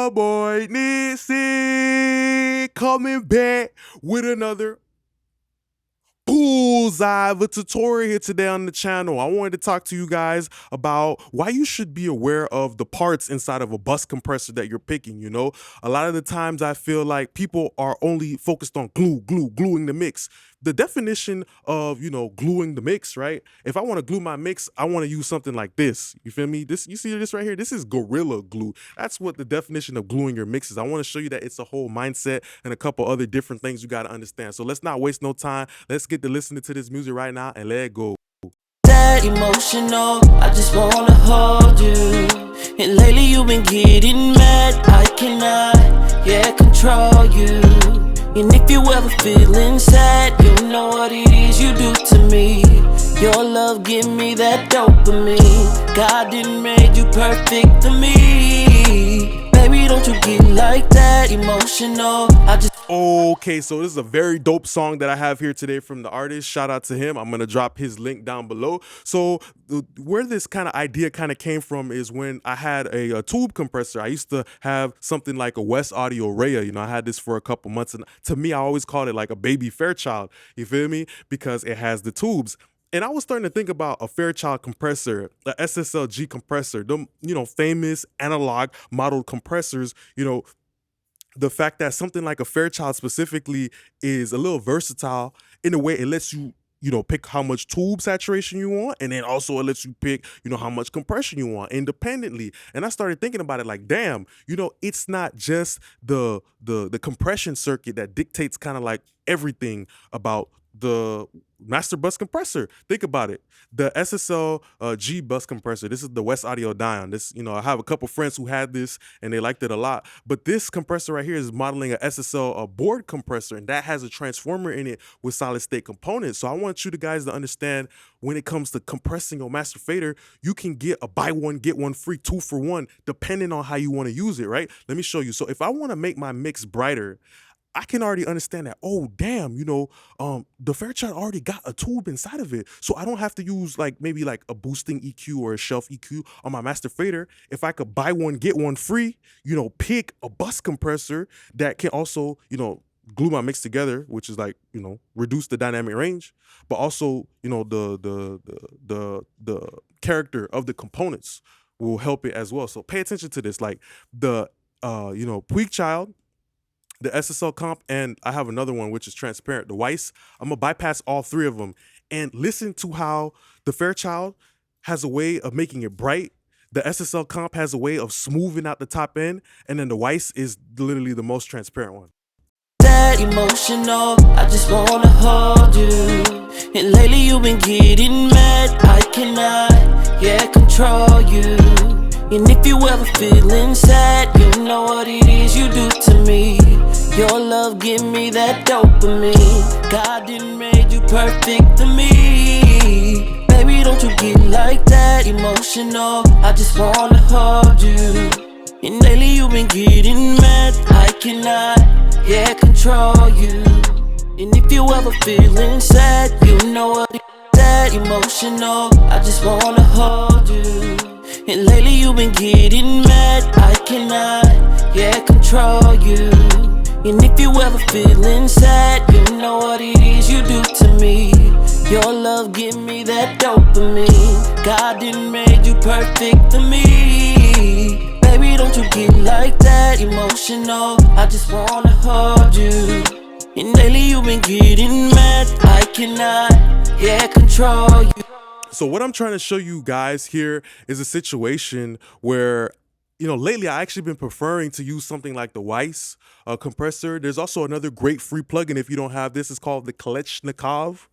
your boy Nipsey coming back with another bullseye of a tutorial here today on the channel. I wanted to talk to you guys about why you should be aware of the parts inside of a bus compressor that you're picking. You know, a lot of the times I feel like people are only focused on gluing the mix. The definition of, gluing the mix, right? If I want to glue my mix, I want to use something like this. You feel me? This, you see this right here? This is Gorilla Glue. That's what the definition of gluing your mix is. I want to show you that it's a whole mindset and a couple other different things you got to understand. So let's not waste no time. Let's get to listening to this music right now and let it go. That emotional, I just wanna hold you. And lately you've been getting mad, I cannot, control you. And if you ever feeling sad, you know what it is you do to me. Your love give me that dopamine. God didn't make you perfect to me. Baby, don't you get like that emotional, I just Okay, so this is a very dope song that I have here today from the artist. Shout out to him. I'm gonna drop his link down below. So where this kind of idea kind of came from is when I had a tube compressor. I used to have something like a West Audio Rhea. I had this for a couple months, and to me, I always called it like a baby Fairchild. You feel me? Because it has the tubes. And I was starting to think about a Fairchild compressor, a SSLG compressor, them, famous analog modeled compressors, the fact that something like a Fairchild specifically is a little versatile in a way it lets you, pick how much tube saturation you want, and then also it lets you pick, how much compression you want independently. And I started thinking about it like, damn, it's not just the compression circuit that dictates kind of like everything about the master bus compressor. Think about it. The SSL G bus compressor. This is the West Audio Dion. This, I have a couple friends who had this and they liked it a lot. But this compressor right here is modeling a SSL board compressor, and that has a transformer in it with solid state components. So I want you guys to understand when it comes to compressing your master fader, you can get a buy one get one free 2-for-1 depending on how you want to use it. Right? Let me show you. So if I want to make my mix brighter, I can already understand that, oh, damn, the Fairchild already got a tube inside of it. So I don't have to use maybe a boosting EQ or a shelf EQ on my master fader. If I could buy one, get one free, pick a bus compressor that can also, glue my mix together, which is reduce the dynamic range, but also, the character of the components will help it as well. So pay attention to this, like the, Puig Child, the SSL comp, and I have another one which is transparent, the Weiss. I'm gonna bypass all three of them and listen to how the Fairchild has a way of making it bright. The SSL comp has a way of smoothing out the top end, and then the Weiss is literally the most transparent one. that emotional, I just wanna hold you. And lately you've been getting mad, I cannot, control you. And if you ever feeling sad, you know what it is you do to me. Your love give me that dopamine. God didn't make you perfect to me. Baby, don't you get like that emotional, I just wanna hold you. And lately you've been getting mad, I cannot, control you. And if you ever feeling sad, you know what it is, that emotional, I just wanna hold you. And lately you've been getting mad, I cannot, control you. And if you ever feeling sad, you know what it is you do to me. Your love give me that dopamine. God didn't make you perfect to me. Baby, don't you get like that emotional, I just wanna hold you. And lately you've been getting mad, I cannot, control you. So what I'm trying to show you guys here is a situation where, lately I actually been preferring to use something like the Weiss compressor. There's also another great free plugin if you don't have this. It's called the Kalechnikov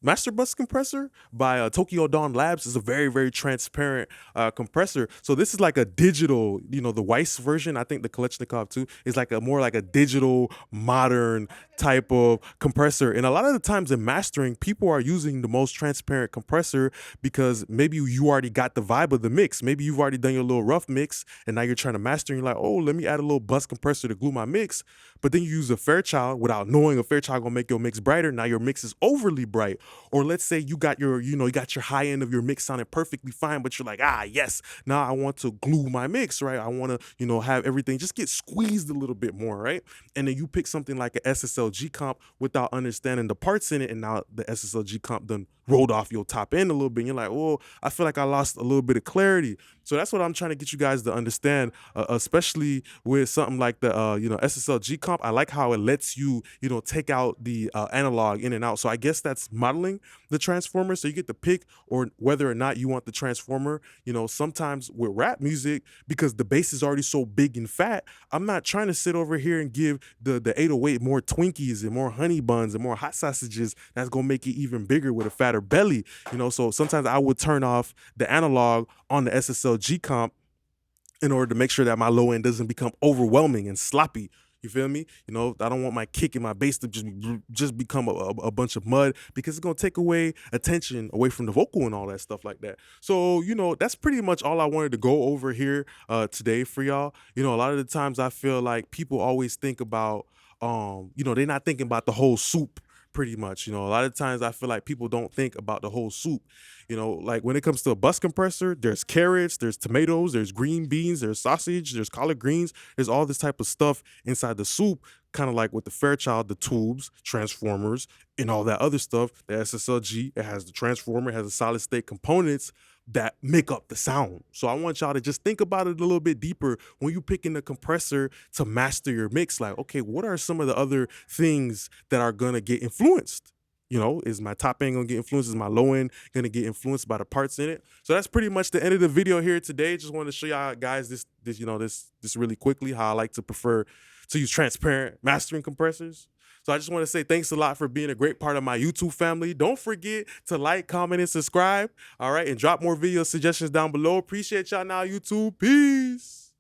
Master Bus Compressor by Tokyo Dawn Labs. Is a very, very transparent compressor. So this is like a digital, the Weiss version. I think the Kalechnikov too is more like a digital modern type of compressor. And a lot of the times in mastering, people are using the most transparent compressor because maybe you already got the vibe of the mix. Maybe you've already done your little rough mix and now you're trying to master and you're like, oh, let me add a little bus compressor to glue my mix. But then you use a Fairchild without knowing a Fairchild gonna make your mix brighter. Now your mix is overly bright. Or let's say you got your, you got your high end of your mix sounding perfectly fine, but you're like, yes, now I want to glue my mix, right? I want to, have everything just get squeezed a little bit more, right? And then you pick something like an SSLG comp without understanding the parts in it, and now the SSLG comp done rolled off your top end a little bit. And you're like, oh, I feel like I lost a little bit of clarity. So that's what I'm trying to get you guys to understand, especially with something like the SSLG comp. I like how it lets you take out the analog in and out. So I guess that's modeling the transformer. So you get to pick or whether or not you want the transformer. Sometimes with rap music, because the bass is already so big and fat, I'm not trying to sit over here and give the 808 more Twinkies and more honey buns and more hot sausages. That's gonna make it even bigger with a fatter belly. So sometimes I would turn off the analog on the SSLG comp in order to make sure that my low end doesn't become overwhelming and sloppy. You feel me? I don't want my kick and my bass to just become a bunch of mud, because it's gonna take away attention away from the vocal and all that stuff like that. So that's pretty much all I wanted to go over here today for y'all. A lot of the times I feel like people always think about they're not thinking about the whole soup. Pretty much, a lot of times I feel like people don't think about the whole soup. Like when it comes to a bus compressor, there's carrots, there's tomatoes, there's green beans, there's sausage, there's collard greens, there's all this type of stuff inside the soup, kind of like with the Fairchild, the tubes, transformers, and all that other stuff. The SSLG, it has the transformer, it has the solid state components that make up the sound. So I want y'all to just think about it a little bit deeper when you picking the compressor to master your mix. Like, okay, what are some of the other things that are gonna get influenced? Is my top end gonna get influenced? Is my low end gonna get influenced by the parts in it? So that's pretty much the end of the video here today. Just wanted to show y'all guys this really quickly, how I like to prefer to use transparent mastering compressors. So I just want to say thanks a lot for being a great part of my YouTube family. Don't forget to like, comment, and subscribe. All right, and drop more video suggestions down below. Appreciate y'all now, YouTube. Peace.